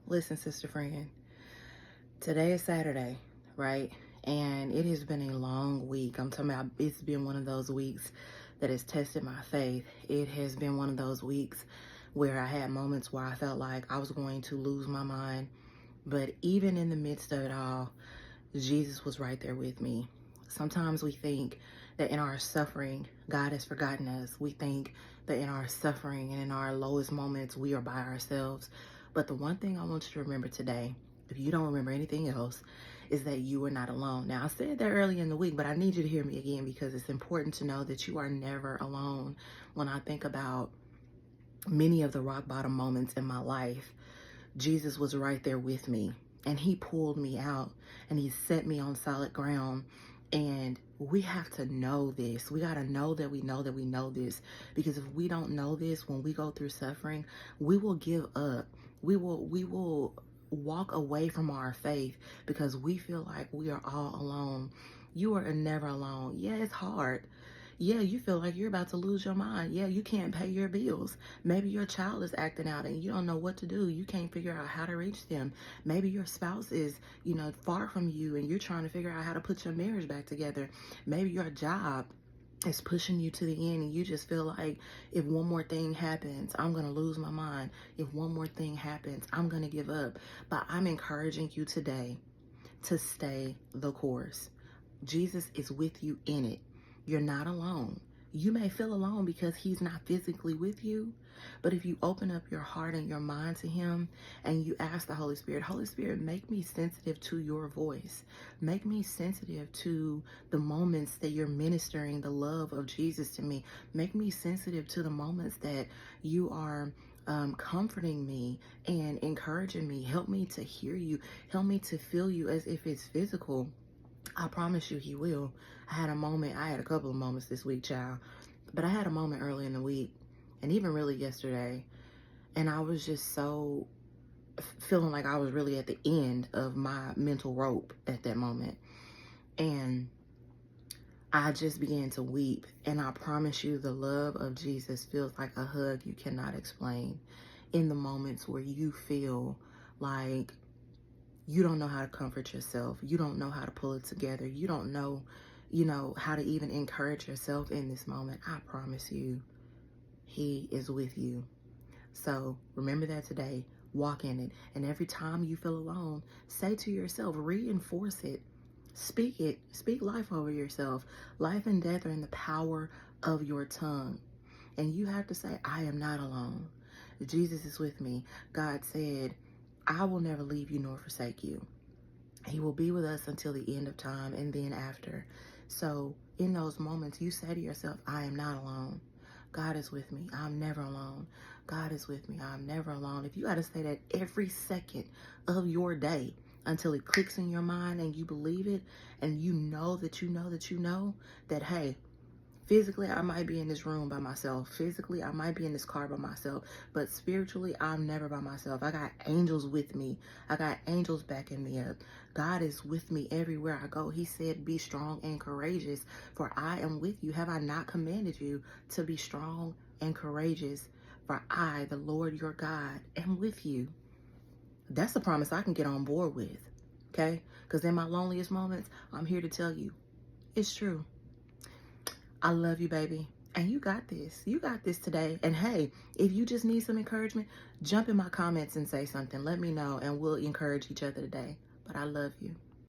Listen, sister friend, today is Saturday, right? And it has been a long week. I'm talking about it's been one of those weeks that has tested my faith. It has been one of those weeks where I had moments where I felt like I was going to lose my mind. But even in the midst of it all, Jesus was right there with me. Sometimes we think that in our suffering, God has forgotten us. We think that in our suffering and in our lowest moments, we are by ourselves. But the one thing I want you to remember today, if you don't remember anything else, is that you are not alone. Now, I said that early in the week, but I need you to hear me again because it's important to know that you are never alone. When I think about many of the rock bottom moments in my life, Jesus was right there with me, and he pulled me out and he set me on solid ground. And we have to know this. We got to know that we know that we know this, because if we don't know this, when we go through suffering, we will give up. We will walk away from our faith because we feel like we are all alone. You are never alone. Yeah, it's hard. Yeah, you feel like you're about to lose your mind. Yeah, you can't pay your bills. Maybe your child is acting out and you don't know what to do. You can't figure out how to reach them. Maybe your spouse is, far from you and you're trying to figure out how to put your marriage back together. Maybe your job is pushing you to the end and you just feel like if one more thing happens, I'm going to lose my mind. If one more thing happens, I'm going to give up. But I'm encouraging you today to stay the course. Jesus is with you in it. You're not alone. You may feel alone because he's not physically with you, but if you open up your heart and your mind to him and you ask the Holy Spirit, make me sensitive to your voice. Make me sensitive to the moments that you're ministering the love of Jesus to me. Make me sensitive to the moments that you are comforting me and encouraging me. Help me to hear you. Help me to feel you as if it's physical. I promise you he will. I had a couple of moments this week, child, but I had a moment early in the week and even really yesterday. And I was just so feeling like I was really at the end of my mental rope at that moment. And I just began to weep. And I promise you the love of Jesus feels like a hug you cannot explain in the moments where you feel like you don't know how to comfort yourself. You don't know how to pull it together. You don't know, how to even encourage yourself in this moment. I promise you, he is with you. So remember that today. Walk in it. And every time you feel alone, say to yourself, reinforce it. Speak it. Speak life over yourself. Life and death are in the power of your tongue. And you have to say, I am not alone. Jesus is with me. God said, I will never leave you nor forsake you. He will be with us until the end of time and then after. So in those moments, you say to yourself, I am not alone. God is with me. I'm never alone. God is with me. I'm never alone. If you got to say that every second of your day until it clicks in your mind and you believe it and you know that you know that you know that, hey, physically, I might be in this room by myself. Physically, I might be in this car by myself. But spiritually, I'm never by myself. I got angels with me. I got angels backing me up. God is with me everywhere I go. He said, be strong and courageous, for I am with you. Have I not commanded you to be strong and courageous? For I, the Lord your God, am with you. That's a promise I can get on board with. Okay? Because in my loneliest moments, I'm here to tell you, it's true. I love you, baby. And you got this. You got this today. And hey, if you just need some encouragement, jump in my comments and say something. Let me know and we'll encourage each other today. But I love you.